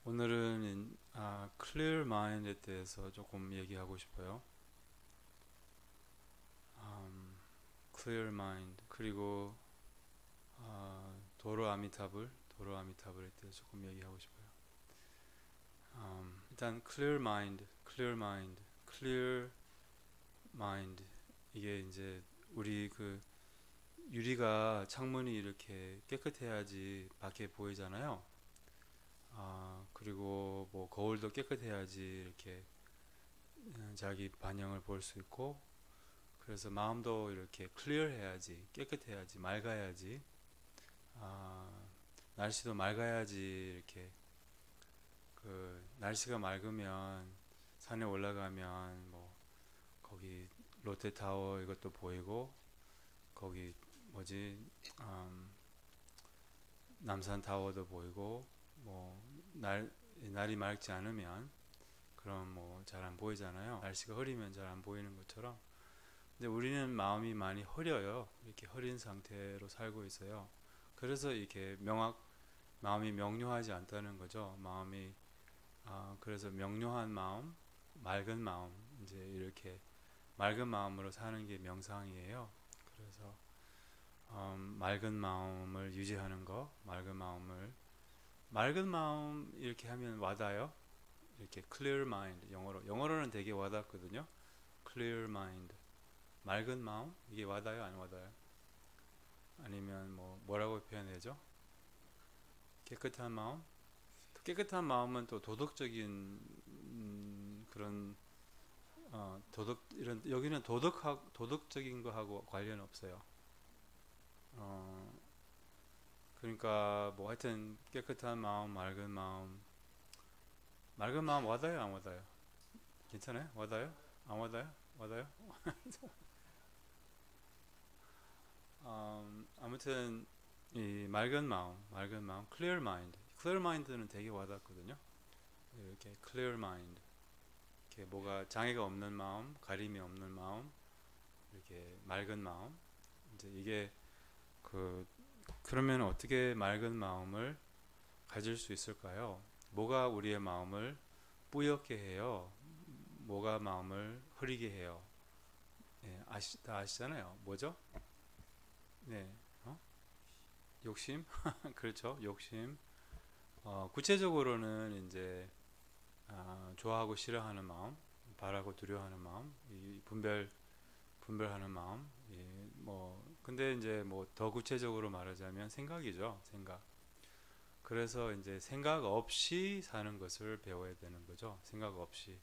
오늘은 clear mind에 대해서 조금 얘기하고 싶어요. clear mind 그리고 도로 아미타불에 대해서 조금 얘기하고 싶어요. 일단 clear mind 이게 이제 우리 그 유리가 창문이 이렇게 깨끗해야지 밖에 보이잖아요. 그리고 뭐 거울도 깨끗해야지 이렇게 자기 반영을 볼 수 있고, 그래서 마음도 이렇게 클리어해야지, 깨끗해야지, 맑아야지, 아, 날씨도 맑아야지. 이렇게 그 날씨가 맑으면 산에 올라가면 뭐 거기 롯데타워 이것도 보이고, 거기 뭐지, 음, 남산타워도 보이고, 뭐 날이 맑지 않으면 그럼 뭐 잘 안 보이잖아요. 날씨가 흐리면 잘 안 보이는 것처럼. 근데 우리는 마음이 많이 흐려요. 이렇게 흐린 상태로 살고 있어요. 그래서 이렇게 마음이 명료하지 않다는 거죠. 그래서 명료한 마음, 맑은 마음, 이제 이렇게 맑은 마음으로 사는 게 명상이에요. 그래서 맑은 마음을 유지하는 거, 맑은 마음 이렇게 하면 와닿아요. 이렇게 clear mind, 영어로는 되게 와닿거든요. clear mind, 맑은 마음, 이게 와닿아요, 안 와닿아요? 아니면 뭐라고 표현해야죠? 깨끗한 마음? 깨끗한 마음은 또 도덕적인 그런 도덕 이런 여기는 도덕적인 거하고 관련 없어요. 어, 그러니까 뭐 하여튼 깨끗한 마음, 맑은 마음 와닿아요, 안 와닿아요? 괜찮아요? 와닿아요? 안 와닿아요? 와닿아요? 아무튼 이 맑은 마음, clear mind는 되게 와닿거든요. 이렇게 clear mind, 이렇게 뭐가 장애가 없는 마음, 가림이 없는 마음, 이렇게 맑은 마음. 이제 이게 그 그러면 어떻게 맑은 마음을 가질 수 있을까요? 뭐가 우리의 마음을 뿌옇게 해요? 뭐가 마음을 흐리게 해요? 예, 다 아시잖아요. 뭐죠? 네, 어? 욕심? 그렇죠. 욕심. 구체적으로는 이제 좋아하고 싫어하는 마음, 바라고 두려워하는 마음, 이 분별하는 마음. 예, 뭐 근데 이제 뭐 더 구체적으로 말하자면 생각이죠. 생각. 그래서 이제 생각 없이 사는 것을 배워야 되는 거죠. 생각 없이.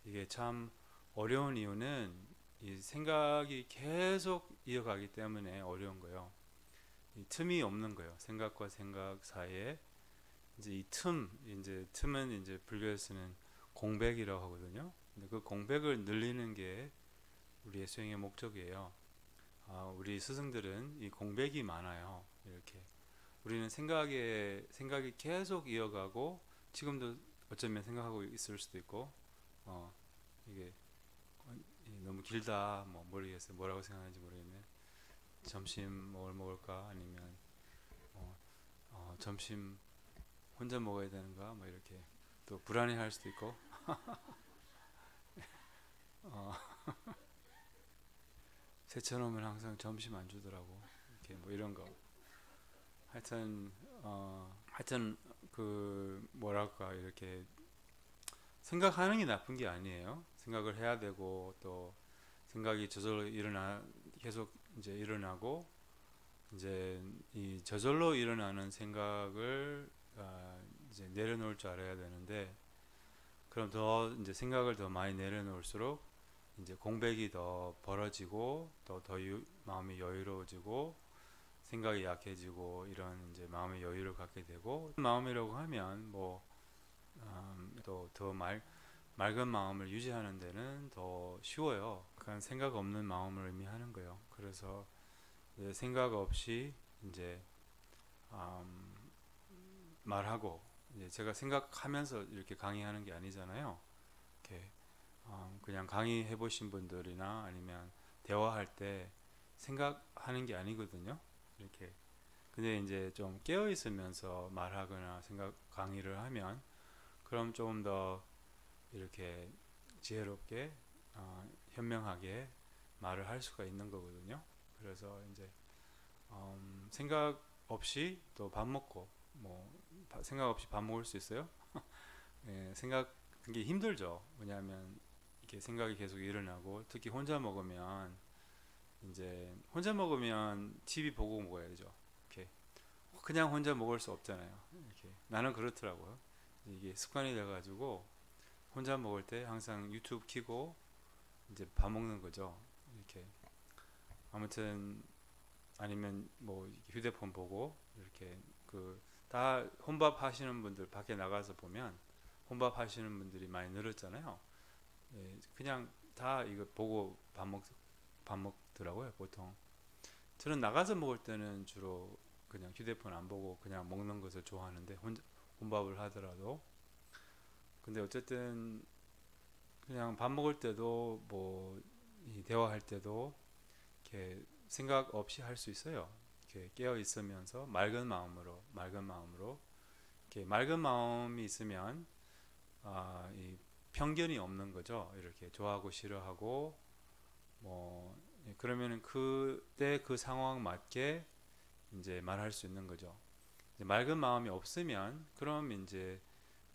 이게 참 어려운 이유는 이 생각이 계속 이어가기 때문에 어려운 거예요. 이 틈이 없는 거예요. 생각과 생각 사이에 이제 이제 틈은 이제 불교에서는 공백이라고 하거든요. 근데 그 공백을 늘리는 게 우리의 수행의 목적이에요. 우리 스승들은 이 공백이 많아요. 이렇게 우리는 생각이 계속 이어가고, 지금도 어쩌면 생각하고 있을 수도 있고, 어, 이게 너무 길다, 뭐 모르겠어요. 뭐라고 생각하는지 모르겠네. 점심 뭘 먹을까, 아니면 점심 혼자 먹어야 되는가, 뭐 이렇게 또 불안해할 수도 있고, 어, 새처럼은 항상 점심 안 주더라고. 이렇게 뭐 이런 거. 하여튼 그 뭐랄까, 이렇게 생각하는 게 나쁜 게 아니에요. 생각을 해야 되고, 또 생각이 저절로 계속 이제 일어나고, 이제 이 저절로 일어나는 생각을 이제 내려놓을 줄 알아야 되는데, 그럼 더 이제 생각을 더 많이 내려놓을수록 이제 공백이 더 벌어지고, 마음이 여유로워지고, 생각이 약해지고, 이런 이제 마음의 여유를 갖게 되고, 마음이라고 하면 또 더 맑은 마음을 유지하는 데는 더 쉬워요. 그러니까 생각 없는 마음을 의미하는 거예요. 그래서 생각 없이 이제 음, 말하고, 이제 제가 생각하면서 이렇게 강의하는 게 아니잖아요. 이렇게 그냥 강의해 보신 분들이나 아니면 대화할 때 생각하는 게 아니거든요. 이렇게 근데 이제 좀 깨어 있으면서 말하거나 생각 강의를 하면 그럼 조금 더 이렇게 지혜롭게 현명하게 말을 할 수가 있는 거거든요. 그래서 이제 생각 없이 또 밥 먹고 뭐 생각 없이 밥 먹을 수 있어요? 예, 생각 그게 힘들죠. 왜냐하면 이렇게 생각이 계속 일어나고 특히 혼자 먹으면 이제 혼자 먹으면 TV 보고 먹어야 되죠. 이렇게 그냥 혼자 먹을 수 없잖아요. 이렇게 나는 그렇더라고요. 이게 습관이 돼가지고 혼자 먹을 때 항상 유튜브 켜고 이제 밥 먹는 거죠. 이렇게 아무튼 아니면 뭐 휴대폰 보고 이렇게 그 다 혼밥 하시는 분들 밖에 나가서 보면 혼밥 하시는 분들이 많이 늘었잖아요. 예, 그냥 다 이거 보고 밥 먹더라고요 보통. 저는 나가서 먹을 때는 주로 그냥 휴대폰 안 보고 그냥 먹는 것을 좋아하는데 혼밥을 하더라도 근데 어쨌든 그냥 밥 먹을 때도 뭐 대화할 때도 이렇게 생각 없이 할 수 있어요. 이렇게 깨어 있으면서 맑은 마음으로 이렇게 맑은 마음이 있으면 이 편견이 없는 거죠. 이렇게 좋아하고 싫어하고 뭐 그러면은 그때 그 상황 맞게 이제 말할 수 있는 거죠. 이제 맑은 마음이 없으면 그럼 이제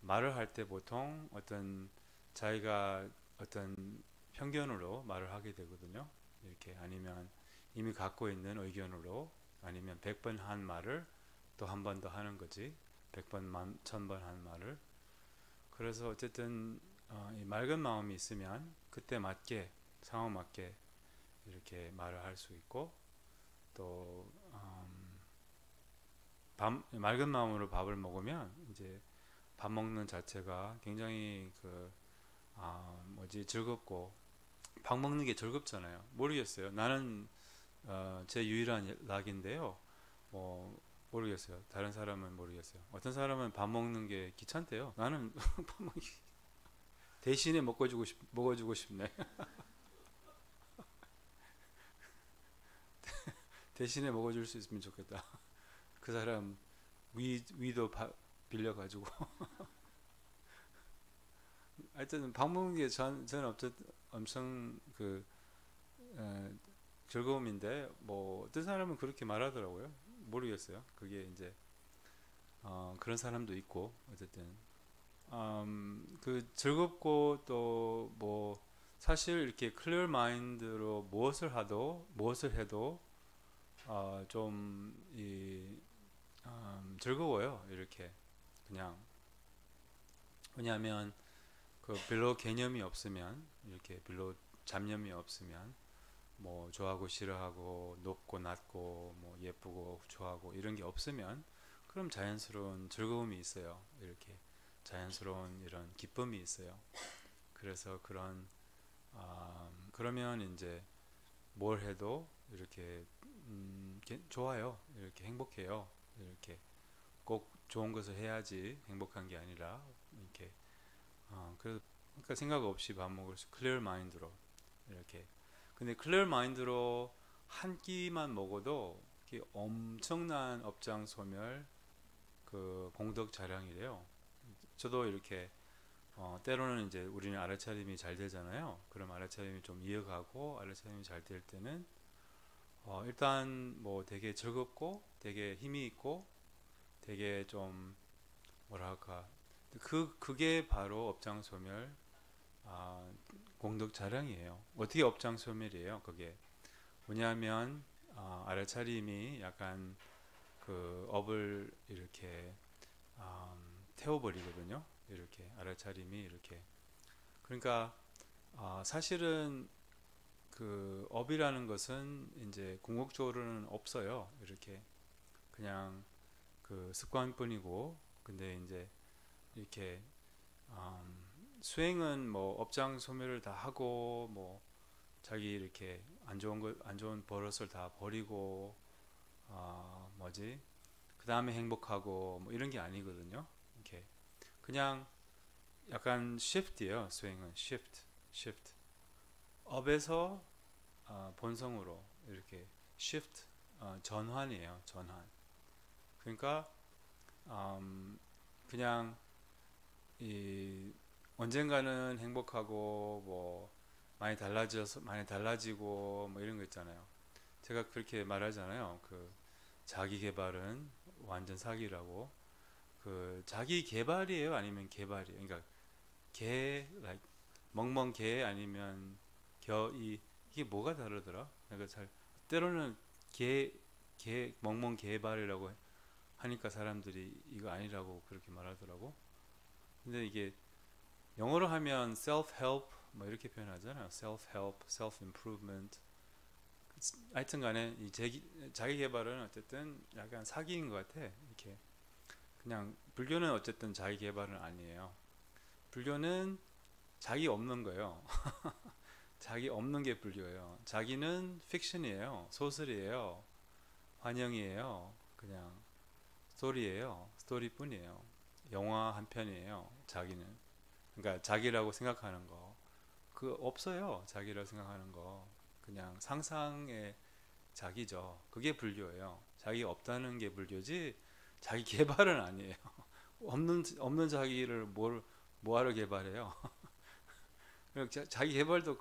말을 할 때 보통 어떤 자기가 어떤 편견으로 말을 하게 되거든요. 이렇게 아니면 이미 갖고 있는 의견으로 아니면 100번 한 말을 또 한 번 더 하는 거지. 100번, 1000번 한 말을. 그래서 어쨌든 이 맑은 마음이 있으면 그때 맞게 상황 맞게 이렇게 말을 할 수 있고 또 맑은 마음으로 밥을 먹으면 이제 밥 먹는 자체가 굉장히 즐겁고 밥 먹는 게 즐겁잖아요. 모르겠어요. 나는 제 유일한 낙인데요. 뭐 모르겠어요. 다른 사람은 모르겠어요. 어떤 사람은 밥 먹는 게 귀찮대요. 나는 밥 먹기 대신에 먹어주고 싶네. 대신에 먹어줄 수 있으면 좋겠다. 그 사람 위도 빌려가지고. 하여튼 밥 먹는 게 저는 엄청 에, 즐거움인데 뭐 어떤 사람은 그렇게 말하더라고요. 모르겠어요. 그게 이제 그런 사람도 있고 어쨌든 그 즐겁고 또 뭐 사실 이렇게 클리어 마인드로 무엇을 해도 좀이 즐거워요. 이렇게 그냥 왜냐하면 그 별로 개념이 없으면 이렇게 별로 잡념이 없으면 뭐 좋아하고 싫어하고 높고 낮고 뭐 예쁘고 좋아하고 이런 게 없으면 그럼 자연스러운 즐거움이 있어요. 이렇게 자연스러운 이런 기쁨이 있어요. 그래서 그러면 이제 뭘 해도 이렇게 좋아요. 이렇게 행복해요. 이렇게 꼭 좋은 것을 해야지 행복한 게 아니라 이렇게 그래서 그러니까 생각 없이 밥 먹을 수 클리어 마인드로 이렇게 근데 클리어 마인드로 한 끼만 먹어도 엄청난 업장 소멸 그 공덕 자량이래요. 저도 이렇게 때로는 이제 우리는 알아차림이 잘 되잖아요. 그럼 알아차림이 좀 이어가고 알아차림이 잘 될 때는 일단 뭐 되게 즐겁고 되게 힘이 있고 되게 좀 뭐랄까 그게 바로 업장 소멸 공덕 자랑이에요. 어떻게 업장 소멸이에요? 그게 뭐냐면 알아차림이 약간 그 업을 이렇게 태워버리거든요. 이렇게 알아차림이 이렇게 그러니까 사실은 그 업이라는 것은 이제 궁극적으로는 없어요. 이렇게 그냥 그 습관뿐이고 근데 이제 이렇게 수행은 뭐 업장 소멸을 다 하고 뭐 자기 이렇게 안 좋은 버릇을 다 버리고 뭐지 그 다음에 행복하고 뭐 이런 게 아니거든요. 이렇게 그냥 약간 shift이에요. 수행은 shift 업에서 본성으로 이렇게 shift 전환이에요. 전환. 그러니까 그냥 이 언젠가는 행복하고 뭐 많이 달라지고 뭐 이런 거 있잖아요. 제가 그렇게 말하잖아요. 그 자기 개발은 완전 사기라고. 그 자기 개발이에요, 아니면 개발이에요? 그러니까 개, like 멍멍 개 아니면 이게 뭐가 다르더라? 내가 잘 때로는 개 멍멍 개발이라고 하니까 사람들이 이거 아니라고 그렇게 말하더라고. 근데 이게 영어로 하면 self-help 뭐 이렇게 표현하잖아요. self-help, self-improvement. 하여튼 간에 이 자기 개발은 어쨌든 약간 사기인 것 같아. 이렇게 그냥 불교는 어쨌든 자기 개발은 아니에요. 불교는 자기 없는 거예요. 자기 없는 게 불교예요. 자기는 픽션이에요. 소설이에요. 환영이에요. 그냥 스토리예요. 스토리뿐이에요. 영화 한 편이에요. 자기는. 그러니까 자기라고 생각하는 거. 그 없어요. 자기라고 생각하는 거. 그냥 상상의 자기죠. 그게 불교예요. 자기 없다는 게 불교지. 자기 개발은 아니에요. 없는 자기를 뭐하러 개발해요? 자기 개발도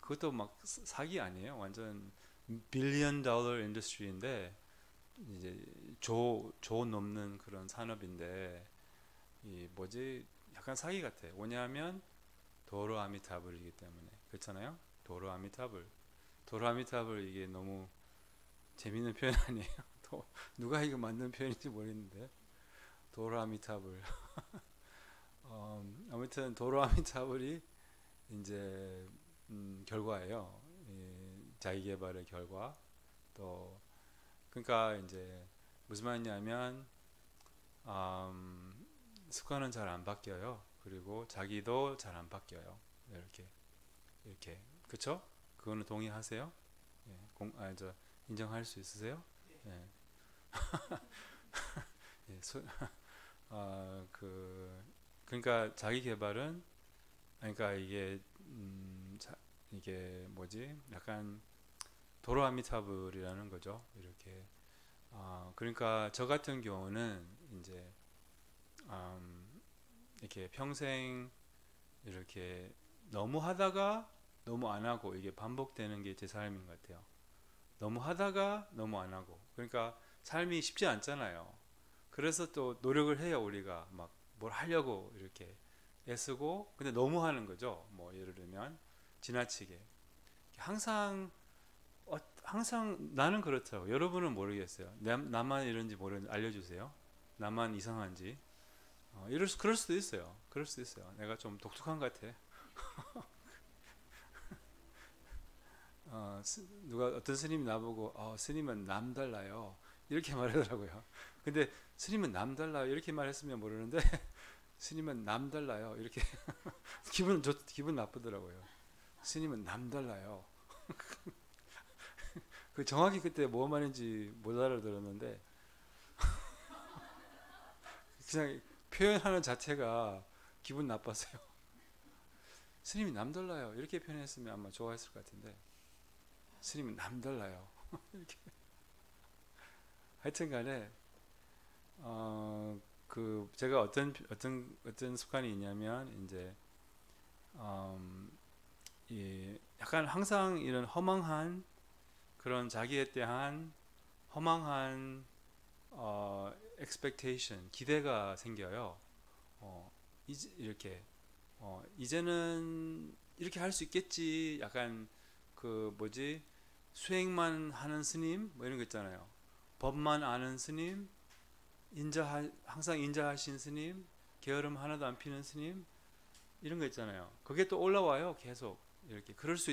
그것도 막 사기 아니에요. 완전 빌리언 달러 인더스트리인데 이제 조 넘는 그런 산업인데 이 뭐지 약간 사기 같아. 뭐냐면 도로 아미타불이기 때문에 그렇잖아요. 도로 아미타불. 도로 아미타불 이게 너무 재밌는 표현 아니에요? 누가 이거 만든 표현인지 모르겠는데 도로 아미타불. 아무튼 도로 아미타불이 이제 결과예요. 자기 개발의 결과. 또 그러니까 이제 무슨 말이냐면 습관은 잘 안 바뀌어요. 그리고 자기도 잘 안 바뀌어요. 이렇게 그쵸? 그거는 동의하세요? 예, 저 인정할 수 있으세요? 예. 예, 그러니까 자기 개발은 그러니까 이게 뭐지? 약간 도로아미타불이라는 거죠. 이렇게 그러니까 저 같은 경우는 이제 이렇게 평생 이렇게 너무 하다가 너무 안 하고 이게 반복되는 게 제 삶인 것 같아요. 너무 하다가 너무 안 하고. 그러니까 삶이 쉽지 않잖아요. 그래서 또 노력을 해요. 우리가 막 뭘 하려고 이렇게 애쓰고 근데 너무 하는 거죠. 뭐 예를 들면 지나치게 항상 나는 그렇더라고. 여러분은 모르겠어요. 나만 이런지 모르는지 알려주세요. 나만 이상한지. 그럴 수도 있어요. 그럴 수도 있어요. 내가 좀 독특한 것 같아. 누가 어떤 스님이 나보고 스님은 남달라요. 이렇게 말하더라고요. 근데 스님은 남달라요. 이렇게 말했으면 모르는데 스님은 남달라요. 이렇게 기분 나쁘더라고요. 스님은 남달라요. 그 정확히 그때 뭐 말인지 못 알아들었는데 그냥 표현하는 자체가 기분 나빴어요. 스님이 남달라요. 이렇게 표현했으면 아마 좋아했을 것 같은데 스님은 남달라요. 이렇게. 하여튼간에 제가 어떤 습관이 있냐면 이제 약간 항상 이런 허망한 그런 자기에 대한 허망한 expectation 기대가 생겨요. 이제는 이렇게 할 수 있겠지. 약간 그 뭐지 수행만 하는 스님 뭐 이런 거 있잖아요. 법만 아는 스님, 항상 인자하신 스님, 게으름 하나도 안 피는 스님 이런 거 있잖아요. 그게 또 올라와요. 계속 이렇게 그럴 수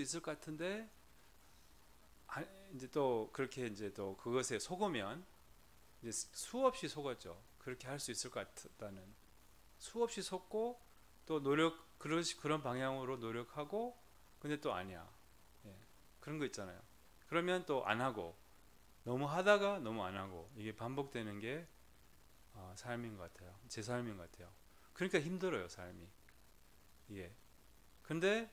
있을 것 같은데 이제 또 그렇게 이제 또 그것에 속으면 이제 수없이 속았죠. 그렇게 할 수 있을 것 같다는 수없이 속고 또 그런 방향으로 노력하고 근데 또 아니야. 예, 그런 거 있잖아요. 그러면 또 안 하고 너무 하다가 너무 안 하고 이게 반복되는 게 삶인 것 같아요. 제 삶인 것 같아요. 그러니까 힘들어요, 삶이. 예. 근데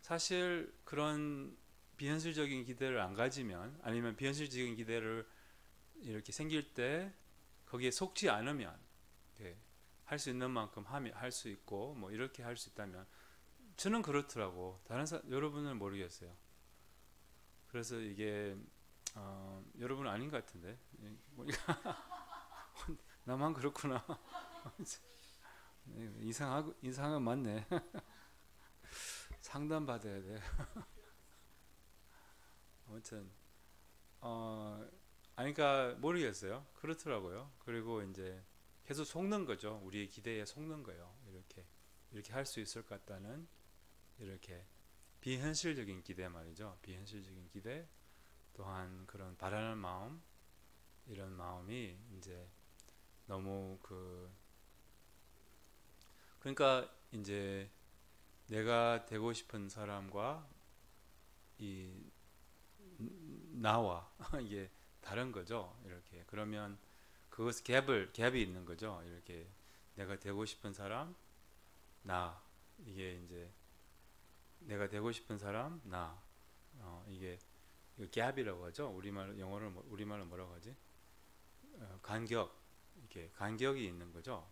사실 그런 비현실적인 기대를 안 가지면 아니면 비현실적인 기대를 이렇게 생길 때 거기에 속지 않으면 예, 할 수 있는 만큼 할 수 있고 뭐 이렇게 할 수 있다면 저는 그렇더라고. 여러분은 모르겠어요. 그래서 이게 여러분은 아닌 것 같은데 나만 그렇구나. 이상하고 맞네. 상담 받아야 돼. 아무튼 아니까 모르겠어요. 그렇더라고요. 그리고 이제 계속 속는 거죠. 우리의 기대에 속는 거예요. 이렇게 할 수 있을 것 같다는 이렇게 비현실적인 기대 말이죠. 비현실적인 기대 또한 그런 바라는 마음 이런 마음이 이제 너무 그러니까 이제 내가 되고 싶은 사람과 이 나와 이게 다른 거죠. 이렇게 그러면 그것은 갭이 있는 거죠. 이렇게 내가 되고 싶은 사람 나 이게 이제 내가 되고 싶은 사람 나 이게 갭이라고 하죠. 우리말로 뭐라고 하지? 간격 이렇게 간격이 있는 거죠.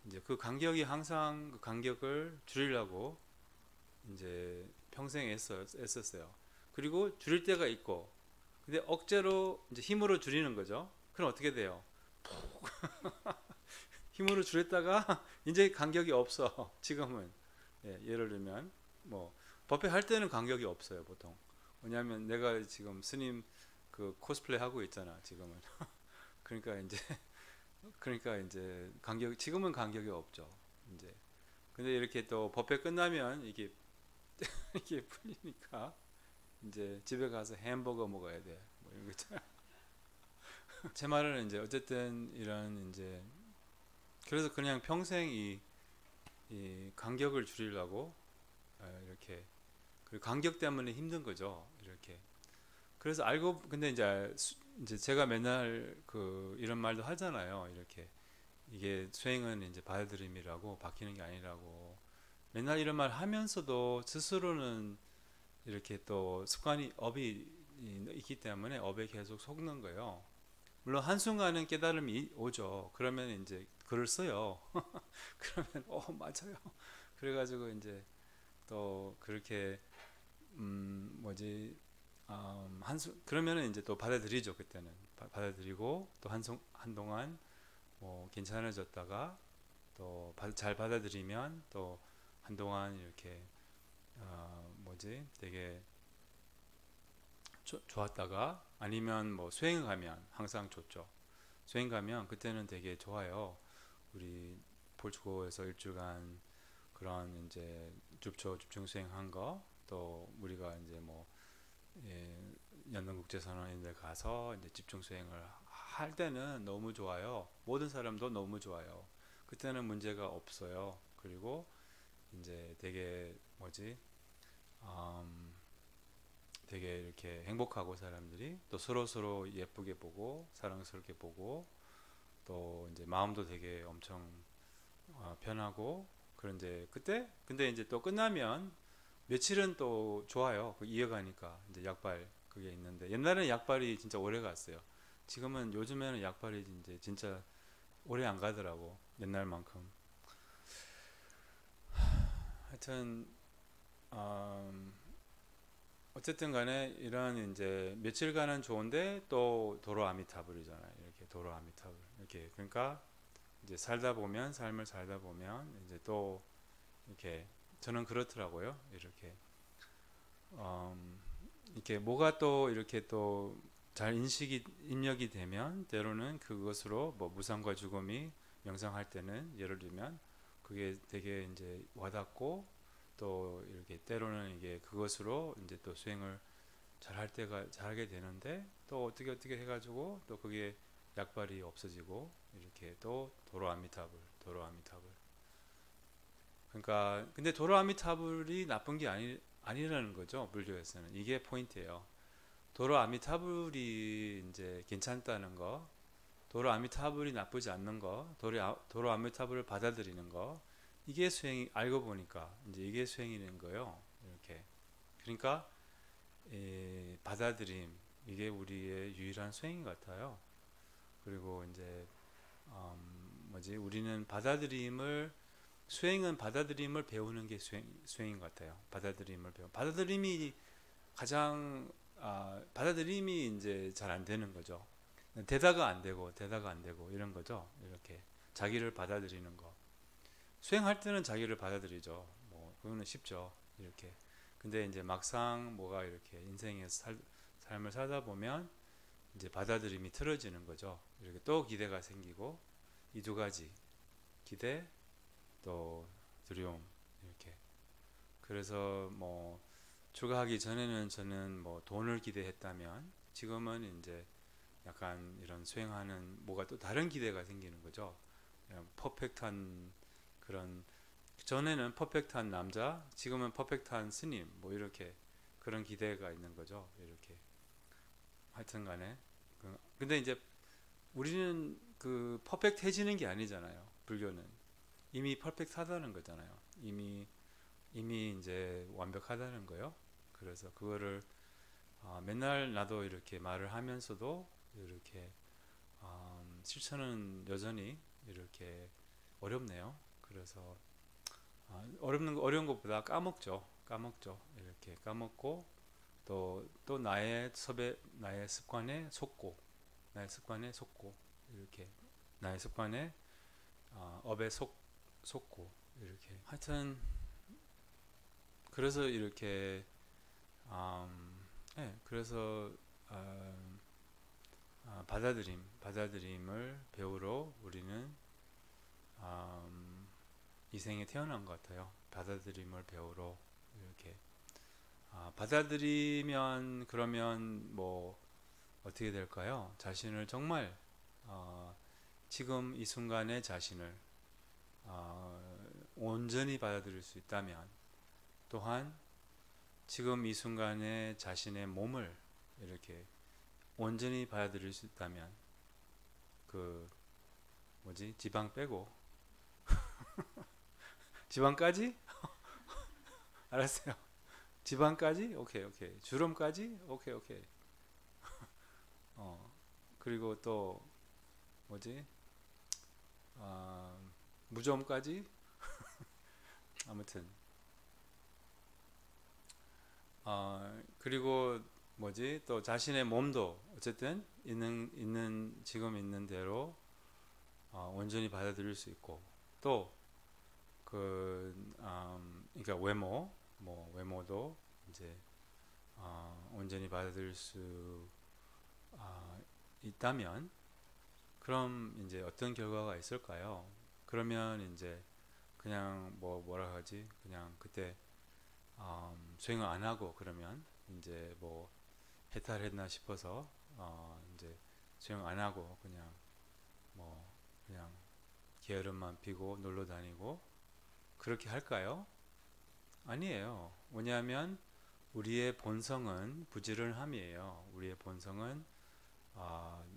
이제 그 간격이 항상 그 간격을 줄이려고 이제 평생 애썼어요. 그리고 줄일 때가 있고, 근데 억제로 이제 힘으로 줄이는 거죠. 그럼 어떻게 돼요? 힘으로 줄였다가 이제 간격이 없어. 지금은 예를 들면 뭐 법회 할 때는 간격이 없어요 보통. 왜냐하면 내가 지금 스님 그 코스플레이 하고 있잖아 지금은. 그러니까 이제 간격 지금은 간격이 없죠. 이제 근데 이렇게 또 법회 끝나면 이게 이게 풀리니까 이제 집에 가서 햄버거 먹어야 돼. 뭐 이런 거 있잖아. 제 말은 이제 어쨌든 이런 이제 그래서 그냥 평생 이 간격을 줄이려고 이렇게 그 간격 때문에 힘든 거죠. 이렇게 그래서 근데 이제 제가 맨날 이런 말도 하잖아요. 이렇게 이게 수행은 이제 받아들임이라고 바뀌는 게 아니라고 맨날 이런 말 하면서도 스스로는 이렇게 또 업이 있기 때문에 업에 계속 속는 거예요. 물론 한순간은 깨달음이 오죠. 그러면 이제 글을 써요. 그러면 맞아요. 그래가지고 이제 또 그렇게 뭐지 그러면은 이제 또 받아들이죠. 그때는 받아들이고 또 한동안 뭐 괜찮아졌다가 또 잘 받아들이면 또 한동안 이렇게 뭐지 되게 좋았다가 아니면 뭐 수행 가면 항상 좋죠. 수행 가면 그때는 되게 좋아요. 우리 포르투갈에서 일주간 그런 이제 집중 수행한 거 또 우리가 이제 뭐 연동국제선언인데 가서 이제 집중 수행을 할 때는 너무 좋아요. 모든 사람도 너무 좋아요. 그때는 문제가 없어요. 그리고 이제 되게 뭐지 되게 이렇게 행복하고 사람들이 또 서로 예쁘게 보고 사랑스럽게 보고 또 이제 마음도 되게 엄청 편하고 그런 이제 그때 근데 이제 또 끝나면 며칠은 또 좋아요. 이어가니까 이제 약발 그게 있는데 옛날에는 약발이 진짜 오래 갔어요. 요즘에는 약발이 이제 진짜 오래 안 가더라고 옛날만큼. 하여튼 어쨌든 간에 이런 이제 며칠간은 좋은데 또 도로 아미타불이잖아요. 이렇게 도로 아미타불 이렇게 그러니까 이제 삶을 살다 보면 이제 또 이렇게 저는 그렇더라고요. 이렇게 뭐가 또 이렇게 또 잘 입력이 되면 때로는 그것으로 뭐 무상과 죽음이 명상할 때는 예를 들면 그게 되게 이제 와닿고 또 이렇게 때로는 이게 그것으로 이제 또 수행을 잘하게 되는데 또 어떻게 해가지고 또 그게 약발이 없어지고 이렇게 또 도로 아미타불 그러니까 근데 도로 아미타불이 나쁜 게 아니라는 거죠. 불교에서는 이게 포인트예요. 도로 아미타불이 이제 괜찮다는 거, 도로 아미타불이 나쁘지 않는 거, 도로 아미타불을 받아들이는 거, 이게 알고 보니까 이제 이게 수행이는 거예요. 이렇게. 그러니까 받아들임 이게 우리의 유일한 수행인 것 같아요. 그리고 이제 뭐지? 우리는 받아들임을 수행은 받아들임을 배우는 게 수행인 것 같아요. 받아들임을 배우. 받아들임이 가장 받아들임이 이제 잘 안 되는 거죠. 대다가 안 되고 대다가 안 되고 이런 거죠. 이렇게 자기를 받아들이는 거. 수행할 때는 자기를 받아들이죠. 뭐 그거는 쉽죠. 이렇게. 근데 이제 막상 뭐가 이렇게 인생에서 삶을 살다 보면 이제 받아들임이 틀어지는 거죠. 이렇게 또 기대가 생기고 이 두 가지 기대 또 두려움 이렇게. 그래서 뭐 출가하기 전에는 저는 뭐 돈을 기대했다면 지금은 이제 약간 이런 수행하는 뭐가 또 다른 기대가 생기는 거죠. 그냥 퍼펙트한 그런 전에는 퍼펙트한 남자, 지금은 퍼펙트한 스님 뭐 이렇게 그런 기대가 있는 거죠. 이렇게 하여튼간에 근데 이제 우리는 그 퍼펙트해지는 게 아니잖아요. 불교는 이미 퍼펙트하다는 거잖아요. 이미 이제 완벽하다는 거요. 그래서 그거를 맨날 나도 이렇게 말을 하면서도 이렇게 실천은 여전히 이렇게 어렵네요. 그래서 어려운 것보다 까먹죠. 이렇게 까먹고 또 나의 습관에 속고 이렇게 나의 습관에 업에 속고 이렇게 하여튼 그래서 이렇게 네, 그래서 받아들임을 배우러 우리는 이 생에 태어난 것 같아요. 받아들임을 배우러 이렇게 받아들이면 그러면 뭐 어떻게 될까요? 자신을 정말 지금 이 순간의 자신을 온전히 받아들일 수 있다면 또한 지금 이 순간의 자신의 몸을 이렇게 온전히 받아들일 수 있다면 그 뭐지 지방 빼고 지방까지 알았어요. 지방까지 오케이 주름까지 오케이 그리고 또 뭐지 무좀까지 아무튼 그리고 뭐지 또 자신의 몸도 어쨌든 지금 있는 대로 온전히 받아들일 수 있고 또 그러니까 외모도 이제 온전히 받아들일 수 있다면 그럼 이제 어떤 결과가 있을까요? 그러면 이제 그냥 뭐라 하지 그냥 그때 수행을 안 하고 그러면 이제 뭐 해탈했나 싶어서 이제 수행 안 하고 그냥 게으름만 피고 놀러 다니고 그렇게 할까요? 아니에요. 왜냐하면 우리의 본성은 부지런함이에요. 우리의 본성은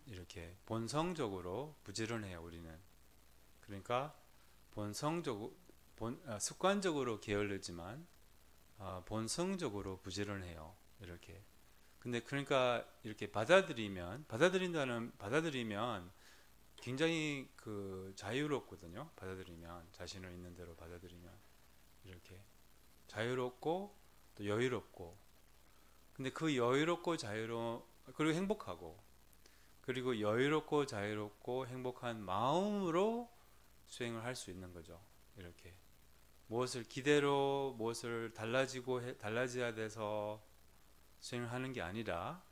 이렇게 본성적으로 부지런해요. 우리는 그러니까 습관적으로 게을르지만 본성적으로 부지런해요. 이렇게. 근데 그러니까 이렇게 받아들이면 굉장히 그 자유롭거든요. 받아들이면 자신을 있는 대로 받아들이면 이렇게 자유롭고 또 여유롭고 근데 그 여유롭고 그리고 행복하고 그리고 여유롭고 자유롭고 행복한 마음으로 수행을 할 수 있는 거죠. 이렇게 무엇을 달라져야 돼서 수행을 하는 게 아니라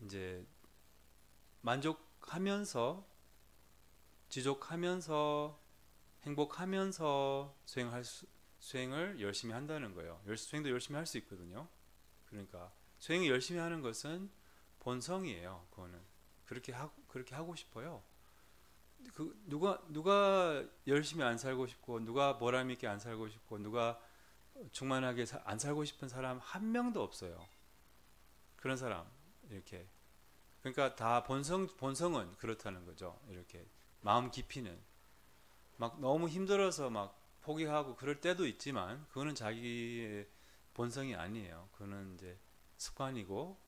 이제 만족하면서 지족하면서 행복하면서 수행을 열심히 한다는 거예요. 수행도 열심히 할 수 있거든요. 그러니까 수행을 열심히 하는 것은 본성이에요. 그거는 그렇게 하고 싶어요. 누가 열심히 안 살고 싶고 누가 보람 있게 안 살고 싶고 누가 충만하게 안 살고 싶은 사람 한 명도 없어요. 그런 사람 이렇게 그러니까 다 본성은 그렇다는 거죠. 이렇게 마음 깊이는 막 너무 힘들어서 막 포기하고 그럴 때도 있지만 그거는 자기의 본성이 아니에요. 그거는 이제 습관이고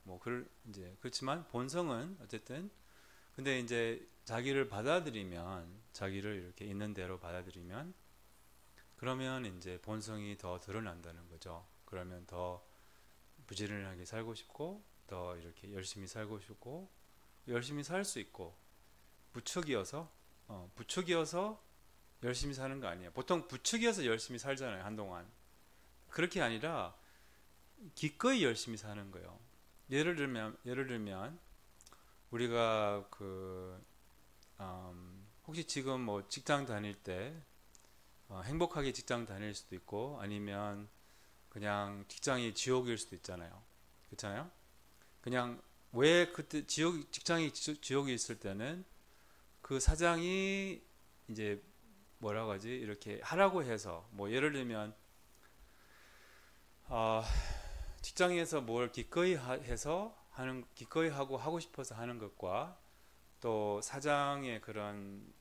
이제 그렇지만 본성은 어쨌든 근데 이제 자기를 받아들이면, 자기를 이렇게 있는 대로 받아들이면, 그러면 이제 본성이 더 드러난다는 거죠. 그러면 더 부지런하게 살고 싶고, 더 이렇게 열심히 살고 싶고, 열심히 살 수 있고, 부추기어서, 부추기어서 열심히 사는 거 아니에요. 보통 부추기어서 열심히 살잖아요, 한동안. 그렇게 아니라 기꺼이 열심히 사는 거예요. 예를 들면 우리가 혹시 지금 뭐 직장 다닐 때 행복하게 직장 다닐 수도 있고, 아니면 그냥 직장이 지옥일 수도 있잖아요. 그렇잖아요? 그냥 왜 그때 직장이 지옥이 있을 때는 그 사장이 이제 뭐라고 하지? 이렇게 하라고 해서, 뭐 예를 들면 어, 직장에서 뭘 기꺼이 해서 기꺼이 하고 싶어서 하는 것과, 또 사장의 그런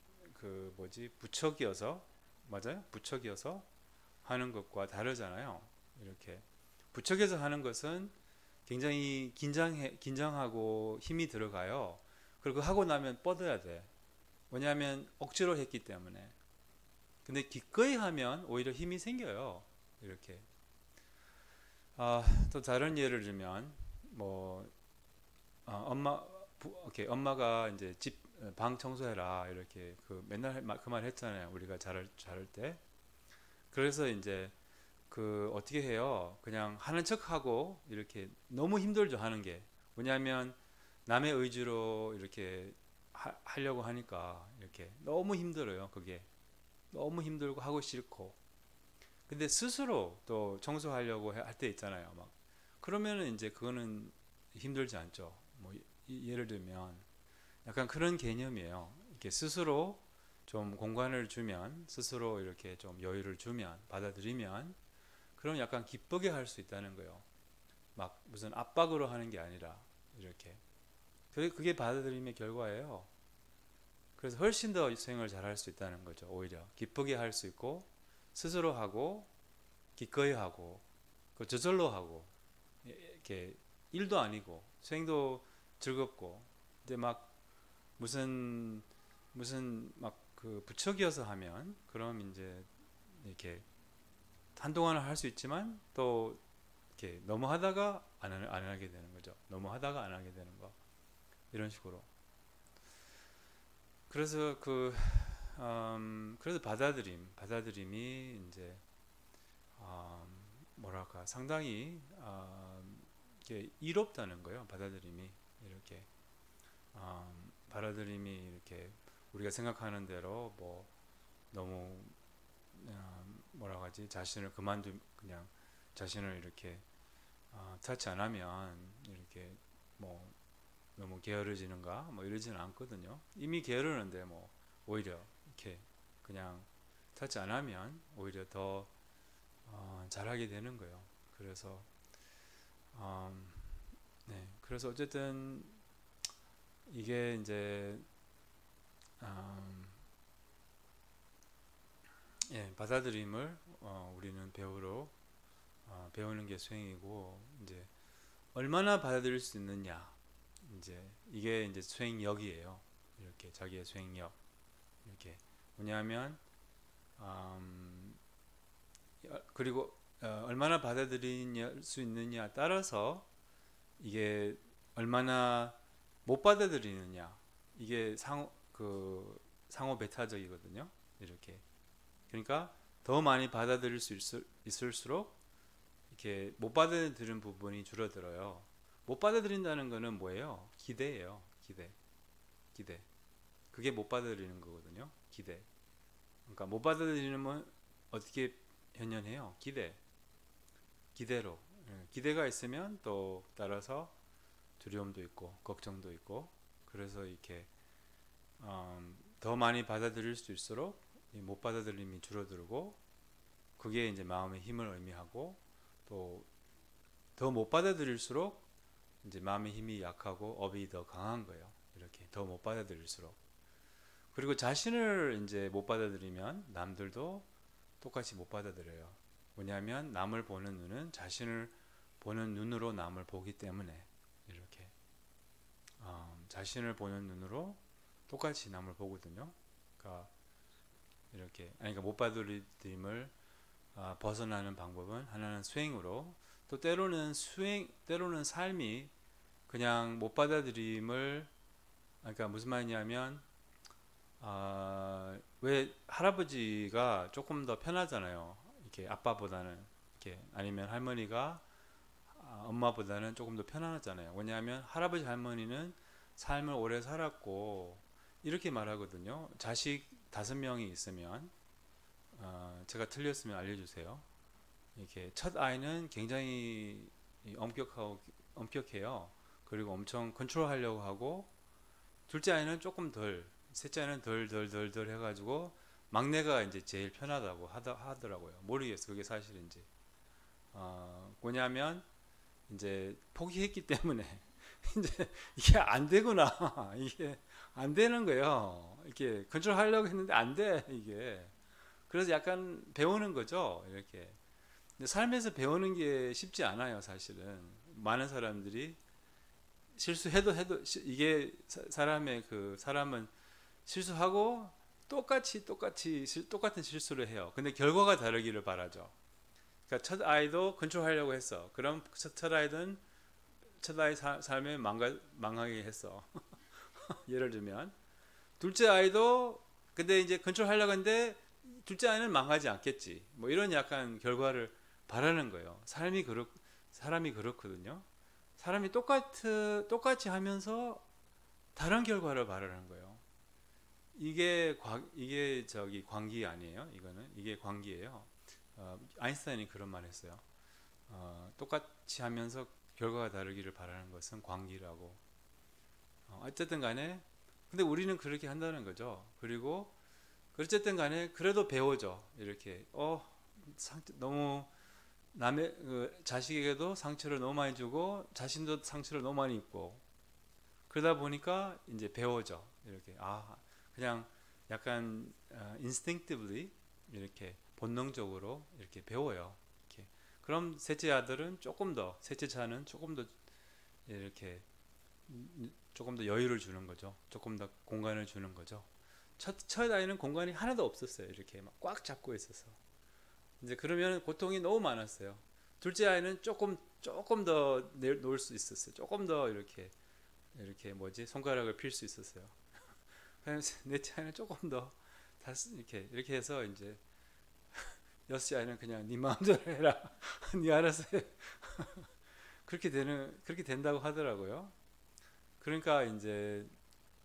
부척이어서, 맞아요? 부척이어서 하는 것과 다르잖아요. 이렇게 부척해서 하는 것은 굉장히 긴장하고 힘이 들어가요. 그리고 하고 나면 뻗어야 돼. 왜냐하면 억지로 했기 때문에. 근데 기꺼이 하면 오히려 힘이 생겨요. 이렇게. 또 다른 예를 들면 뭐 엄마가 이제 집 방 청소해라 이렇게 맨날 그 말 했잖아요. 우리가 자랄 때. 그래서 이제 어떻게 해요? 그냥 하는 척하고 이렇게 너무 힘들죠, 하는 게. 왜냐하면 남의 의지로 이렇게 하려고 하니까 이렇게 너무 힘들어요. 그게 너무 힘들고 하고 싫고. 근데 스스로 또 청소하려고 할 때 있잖아요. 막 그러면은 이제 그거는 힘들지 않죠. 뭐 예를 들면 약간 그런 개념이에요. 이렇게 스스로 좀 공간을 주면, 스스로 이렇게 좀 여유를 주면, 받아들이면, 그럼 약간 기쁘게 할 수 있다는 거예요. 막 무슨 압박으로 하는 게 아니라 이렇게. 그게 받아들임의 결과예요. 그래서 훨씬 더 수행을 잘 할 수 있다는 거죠. 오히려 기쁘게 할 수 있고, 스스로 하고, 기꺼이 하고, 저절로 하고, 이렇게 일도 아니고 수행도 즐겁고, 이제 막 무슨 막 부척이어서 하면, 그럼 이제 이렇게 한동안은 할 수 있지만 또 이렇게 너무 하다가 안 하게 되는 거죠. 너무 하다가 안 하게 되는 거, 이런 식으로. 그래서 그래서 받아들임이 이제 뭐랄까 상당히 이렇게 이롭다는 거예요. 받아들임이 이렇게 받아들임이 이렇게 우리가 생각하는 대로 뭐 너무 뭐라고 하지, 자신을 그냥 자신을 이렇게 타치 안 하면 이렇게 뭐 너무 게으르지는가 뭐 이러지는 않거든요. 이미 게으르는데 뭐 오히려 이렇게 그냥 타치 안 하면 오히려 더 잘하게 되는 거예요. 그래서 네, 그래서 어쨌든 이게 이제 예, 받아들임을 우리는 배우는 게 수행이고, 이제 얼마나 받아들일 수 있느냐, 이제 이게 이제 수행력이에요. 이렇게 자기의 수행력. 이렇게 뭐냐면 그리고 얼마나 받아들일 수 있느냐 따라서 이게 얼마나 못 받아들이느냐, 이게 상호 배타적이거든요. 이렇게. 그러니까 더 많이 받아들일 수 있을수록 이렇게 못 받아들이는 부분이 줄어들어요. 못 받아들인다는 거는 뭐예요? 기대예요. 기대. 그게 못 받아들이는 거거든요. 기대. 그러니까 못 받아들이는 건 어떻게 현현해요? 기대로. 기대가 있으면 또 따라서 두려움도 있고 걱정도 있고, 그래서 이렇게 더 많이 받아들일 수 있을수록 못 받아들임이 줄어들고, 그게 이제 마음의 힘을 의미하고, 또 더 못 받아들일수록 이제 마음의 힘이 약하고 업이 더 강한 거예요. 이렇게 더 못 받아들일수록. 그리고 자신을 이제 못 받아들이면 남들도 똑같이 못 받아들여요. 뭐냐면 남을 보는 눈은 자신을 보는 눈으로 남을 보기 때문에, 이렇게 자신을 보는 눈으로 똑같이 남을 보거든요. 그러니까 이렇게 그러니까 못 받아들임을 벗어나는 방법은 하나는 수행으로, 또 때로는 삶이 그냥 못 받아들임을, 그러니까 무슨 말이냐면 왜 할아버지가 조금 더 편하잖아요. 이렇게 아빠보다는, 이렇게 아니면 할머니가 엄마보다는 조금 더 편안하잖아요. 왜냐하면 할아버지 할머니는 삶을 오래 살았고, 이렇게 말하거든요. 자식 5명이 있으면, 제가 틀렸으면 알려주세요. 이렇게 첫 아이는 굉장히 엄격해요. 그리고 엄청 컨트롤하려고 하고, 둘째 아이는 조금 덜, 셋째 아이는 덜 해가지고 막내가 이제 제일 편하다고 하더라고요. 모르겠어, 그게 사실인지. 뭐냐면 이제 포기했기 때문에 이제 이게 안 되구나. 이게 안 되는 거예요. 이렇게 컨트롤하려고 했는데 안 돼, 이게. 그래서 약간 배우는 거죠, 이렇게. 근데 삶에서 배우는 게 쉽지 않아요, 사실은. 많은 사람들이 실수해도 이게 사람은 실수하고 똑같은 실수를 해요. 근데 결과가 다르기를 바라죠. 그러니까 첫 아이도 컨트롤하려고 했어. 그럼 첫 아이 삶에 망하게 했어. 예를 들면 둘째 아이도 근데 이제 컨트롤하려고 했는데 둘째 아이는 망하지 않겠지. 뭐 이런 약간 결과를 바라는 거예요. 사람이 그렇거든요. 사람이 똑같이 하면서 다른 결과를 바라는 거예요. 이게 저기 광기 아니에요? 이게 광기예요. 아인슈타인이 그런 말 했어요. 똑같이 하면서 결과가 다르기를 바라는 것은 광기라고. 어쨌든 간에 근데 우리는 그렇게 한다는 거죠. 그리고 어쨌든 간에 그래도 배워져. 이렇게 너무 남의 자식에게도 상처를 너무 많이 주고 자신도 상처를 너무 많이 입고 그러다 보니까 이제 배워져. 이렇게 그냥 약간 instinctively 이렇게 본능적으로 이렇게 배워요. 이렇게. 그럼 셋째 차는 조금 더 이렇게 조금 더 여유를 주는 거죠. 조금 더 공간을 주는 거죠. 첫 아이는 공간이 하나도 없었어요. 이렇게 막 꽉 잡고 있어서. 이제 그러면 고통이 너무 많았어요. 둘째 아이는 조금 더 놓을 수 있었어요. 조금 더 이렇게 손가락을 필 수 있었어요. 넷째 아이는 조금 더 이렇게 해서 이제 여섯째 아이는 그냥 네 마음대로 해라. 네 알아서 해. 그렇게 된다고 하더라고요. 그러니까 이제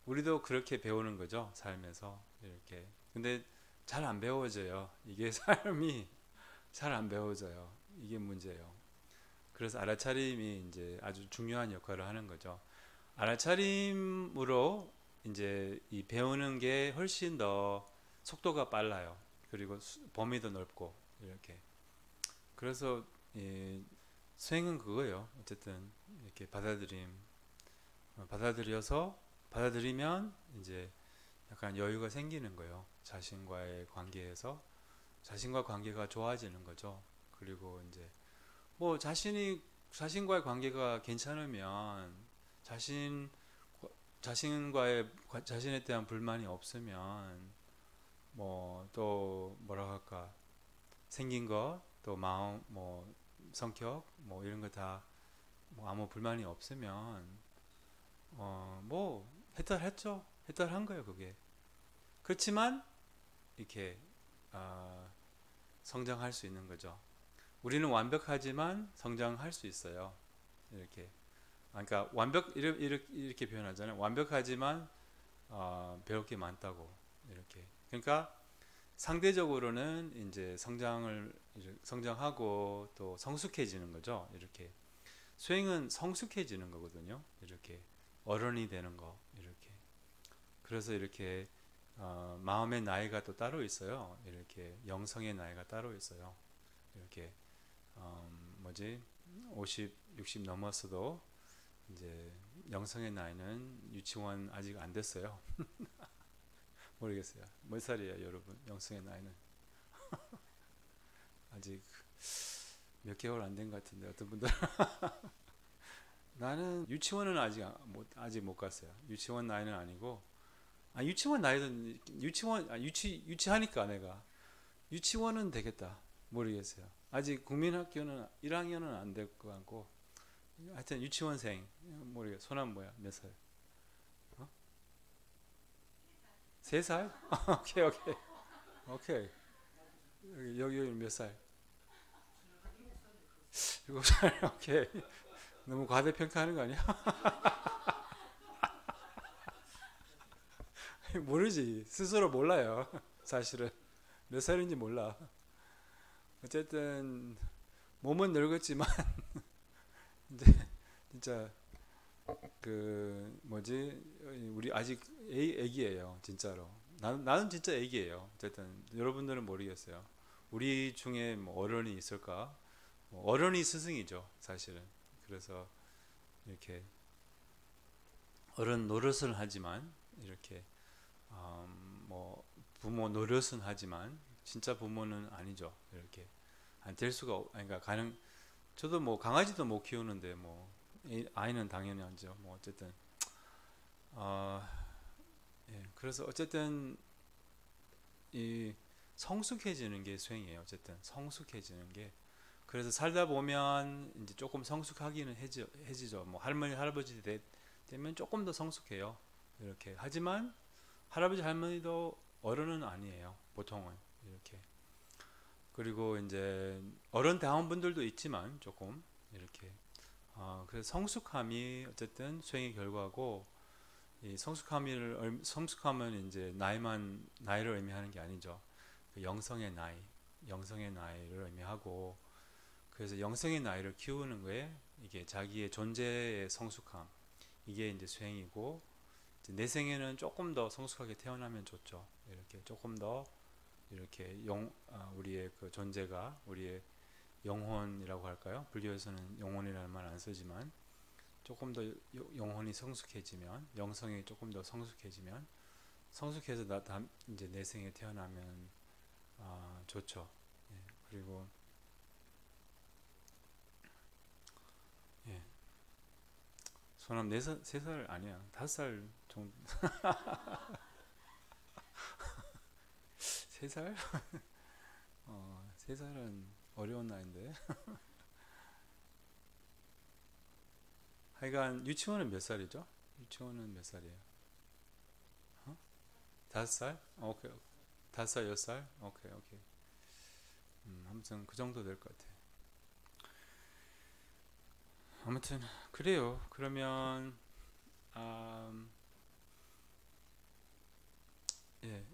우리도 그렇게 배우는 거죠, 삶에서. 이렇게. 근데 잘 안 배워져요. 이게 삶이 잘 안 배워져요. 이게 문제예요. 그래서 알아차림이 이제 아주 중요한 역할을 하는 거죠. 알아차림으로 이제 이 배우는 게 훨씬 더 속도가 빨라요. 그리고 범위도 넓고 이렇게. 그래서 이 수행은 그거예요. 어쨌든 이렇게 받아들이면 이제 약간 여유가 생기는 거예요. 자신과 관계가 좋아지는 거죠. 그리고 이제 뭐 자신과의 관계가 괜찮으면 자신에 대한 불만이 없으면 뭐 또 뭐라 할까 생긴 거 또 마음 뭐 성격 뭐 이런 거 다 뭐 아무 불만이 없으면 뭐 해탈한 거예요 그게. 그렇지만 이렇게 성장할 수 있는 거죠. 우리는 완벽하지만 성장할 수 있어요. 이렇게. 그러니까 이렇게 표현하잖아요. 완벽하지만 배울 게 많다고. 이렇게. 그러니까 상대적으로는 이제 성장하고 또 성숙해지는 거죠. 이렇게. 수행은 성숙해지는 거거든요. 이렇게. 어른이 되는 거. 이렇게. 그래서 이렇게 마음의 나이가 또 따로 있어요. 이렇게 영성의 나이가 따로 있어요. 이렇게 50, 60 넘었어도 이제 영성의 나이는 유치원 아직 안 됐어요. 모르겠어요. 몇 살이에요, 여러분? 영성의 나이는 아직 몇 개월 안 된 것 같은데 어떤 분들 나는 유치원은 아직 못 갔어요. 유치원 나이는 아니고 아 유치원 나이든 유치원 유치하니까 내가 유치원은 되겠다. 모르겠어요. 아직 국민학교는 1학년은 안 될 것 같고 하여튼 유치원생 모르겠어. 소남 뭐야 몇 살? 어? 3살? 오케이 오케이 오케이 여기 몇 살? 7살 오케이 너무 과대평가하는 거 아니야? 모르지 스스로 몰라요 사실은 몇 살인지 몰라. 어쨌든 몸은 늙었지만 이제 진짜 그 뭐지 우리 아직 애기예요 진짜로. 나는 진짜 애기예요. 어쨌든 여러분들은 모르겠어요. 우리 중에 뭐 어른이 있을까? 뭐 어른이 스승이죠 사실은. 그래서 이렇게 어른 노릇을 하지만 이렇게 뭐 부모 노릇은 하지만 진짜 부모는 아니죠. 이렇게 안 될 수가 그러니까 저도 뭐 강아지도 못 키우는데 뭐 아이는 당연히 하죠. 뭐 어쨌든 어, 예, 그래서 어쨌든 이 성숙해지는 게 수행이에요. 어쨌든 성숙해지는 게 그래서 살다 보면 이제 조금 성숙하기는 해지죠. 뭐 할머니 할아버지 되면 조금 더 성숙해요. 이렇게 하지만 할아버지 할머니도 어른은 아니에요. 보통은 이렇게. 그리고 이제 어른 다운 분들도 있지만 조금 이렇게 그래서 성숙함이 어쨌든 수행의 결과고 이 성숙함은 이제 나이를 의미하는 게 아니죠. 그 영성의 나이를 의미하고 그래서 영성의 나이를 키우는 거에 이게 자기의 존재의 성숙함 이게 이제 수행이고 이제 내 생에는 조금 더 성숙하게 태어나면 좋죠. 이렇게 조금 더 이렇게 우리의 그 존재가 우리의 영혼이라고 할까요? 불교에서는 영혼이라는 말 안 쓰지만 조금 더 영혼이 성숙해지면 영성이 조금 더 성숙해서 이제 내 생에 태어나면 좋죠. 예, 그리고 예, 소남 3살 아니야 5살 정도 3살? 3살은 어려운 나이인데 하여간 유치원은 몇 살이죠? 유치원은 몇 살이에요? 어? 5살? 오케이 5살 6살? 오케이 오케이 아무튼 그 정도 될 것 같아. 아무튼 그래요. 그러면 아, 예,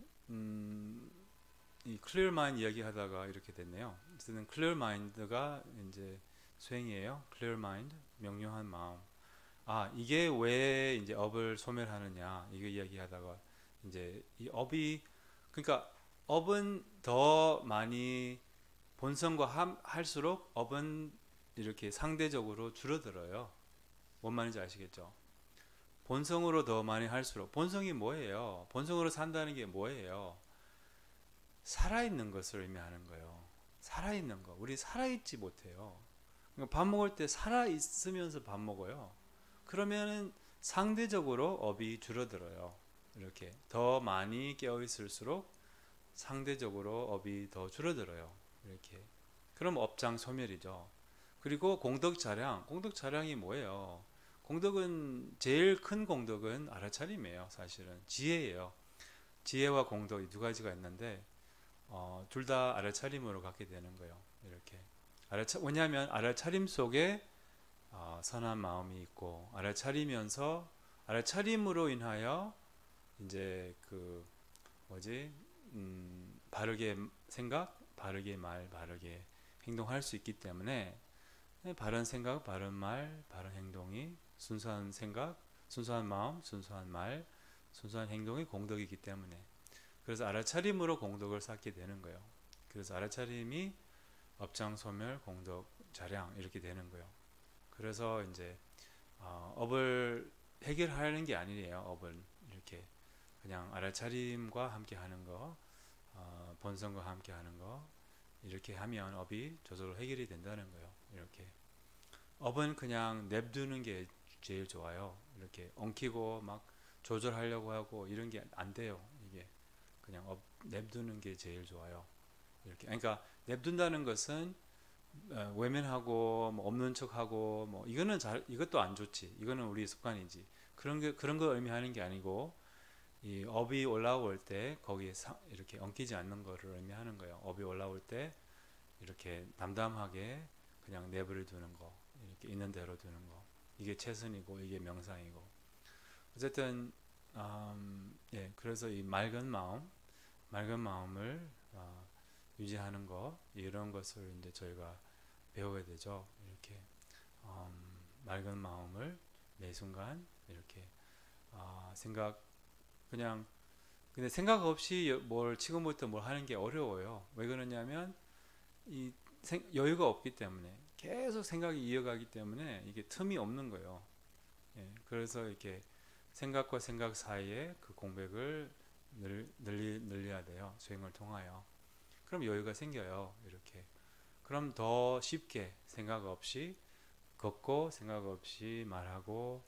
이 클리어 마인드 이야기하다가 이렇게 됐네요. 어쨌든 클리어 마인드가 이제 수행이에요. 클리어 마인드, 명료한 마음. 이게 왜 이제 업을 소멸하느냐 이거 이야기하다가 이제 이 업이 그러니까 업은 더 많이 본성과 할수록 업은 이렇게 상대적으로 줄어들어요. 뭔 말인지 아시겠죠? 본성으로 더 많이 할수록 본성이 뭐예요? 본성으로 산다는 게 뭐예요? 살아있는 것을 의미하는 거예요. 살아있는 거. 우리 살아있지 못해요. 그러니까 밥 먹을 때 살아있으면서 밥 먹어요. 그러면은 상대적으로 업이 줄어들어요. 이렇게 더 많이 깨어 있을수록 상대적으로 업이 더 줄어들어요. 이렇게. 그럼 업장 소멸이죠. 그리고 공덕자량이 뭐예요? 공덕은 제일 큰 공덕은 알아차림이에요. 사실은 지혜예요. 지혜와 공덕 이 두 가지가 있는데 둘 다 알아차림으로 갖게 되는 거예요. 이렇게 왜냐하면 알아차림 속에 선한 마음이 있고 알아차림으로 인하여 이제 그 뭐지 바르게 생각, 바르게 말, 바르게 행동할 수 있기 때문에 바른 생각, 바른 말, 바른 행동이 순수한 생각, 순수한 마음, 순수한 말, 순수한 행동이 공덕이기 때문에 그래서 알아차림으로 공덕을 쌓게 되는 거예요. 그래서 알아차림이 업장소멸, 공덕, 자량 이렇게 되는 거예요. 그래서 이제 업을 해결하는 게 아니에요. 업은 이렇게 그냥 알아차림과 함께 하는 거, 본성과 함께 하는 거 이렇게 하면 업이 저절로 해결이 된다는 거예요. 이렇게 업은 그냥 냅두는 게 제일 좋아요. 이렇게 엉키고 막 조절하려고 하고 이런 게 안 돼요. 이게 그냥 냅두는 게 제일 좋아요. 이렇게 그러니까 냅둔다는 것은 외면하고 뭐 없는 척하고 뭐 이거는 이것도 안 좋지. 이거는 우리 습관이지. 그런 거 의미하는 게 아니고 이 업이 올라올 때 거기에 이렇게 엉키지 않는 거를 의미하는 거예요. 업이 올라올 때 이렇게 담담하게 그냥 내버려 두는 거, 이렇게 있는 대로 두는 거. 이게 최선이고 이게 명상이고. 어쨌든 예, 그래서 이 맑은 마음을 유지하는 거 이런 것을 이제 저희가 배워야 되죠. 이렇게 맑은 마음을 매 순간 이렇게 생각 그냥 근데 생각 없이 뭘 지금부터 뭘 하는 게 어려워요. 왜 그러냐면 이 여유가 없기 때문에 계속 생각이 이어가기 때문에 이게 틈이 없는 거예요. 예, 그래서 이렇게 생각과 생각 사이에 그 공백을 늘려야 돼요. 수행을 통하여. 그럼 여유가 생겨요. 이렇게. 그럼 더 쉽게 생각 없이 걷고 생각 없이 말하고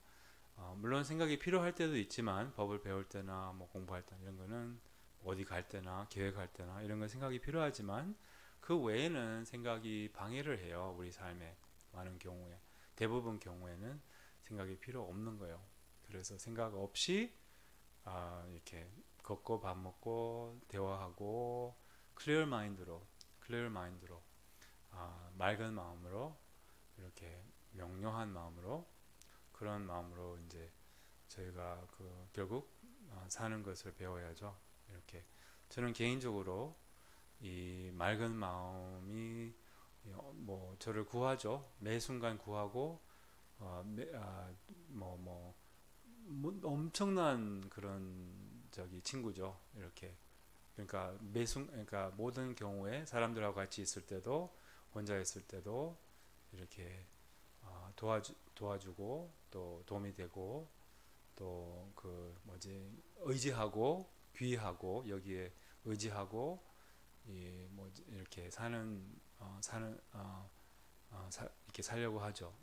물론 생각이 필요할 때도 있지만 법을 배울 때나 뭐 공부할 때 이런 거는 어디 갈 때나 계획할 때나 이런 건 생각이 필요하지만 그 외에는 생각이 방해를 해요. 우리 삶에 많은 경우에 대부분 경우에는 생각이 필요 없는 거예요. 그래서 생각 없이 이렇게 걷고 밥 먹고 대화하고 클리어 마인드로 맑은 마음으로 이렇게 명료한 마음으로 그런 마음으로 이제 저희가 결국 사는 것을 배워야죠. 이렇게 저는 개인적으로 이 맑은 마음이 뭐 저를 구하죠. 매 순간 구하고 뭐, 뭐, 뭐 엄청난 그런 친구죠. 이렇게 그러니까 그러니까 모든 경우에 사람들하고 같이 있을 때도 혼자 있을 때도 이렇게 도와주고 또 도움이 되고 또 의지하고 귀하고 여기에 의지하고 이뭐 이렇게 이렇게 살려고 하죠.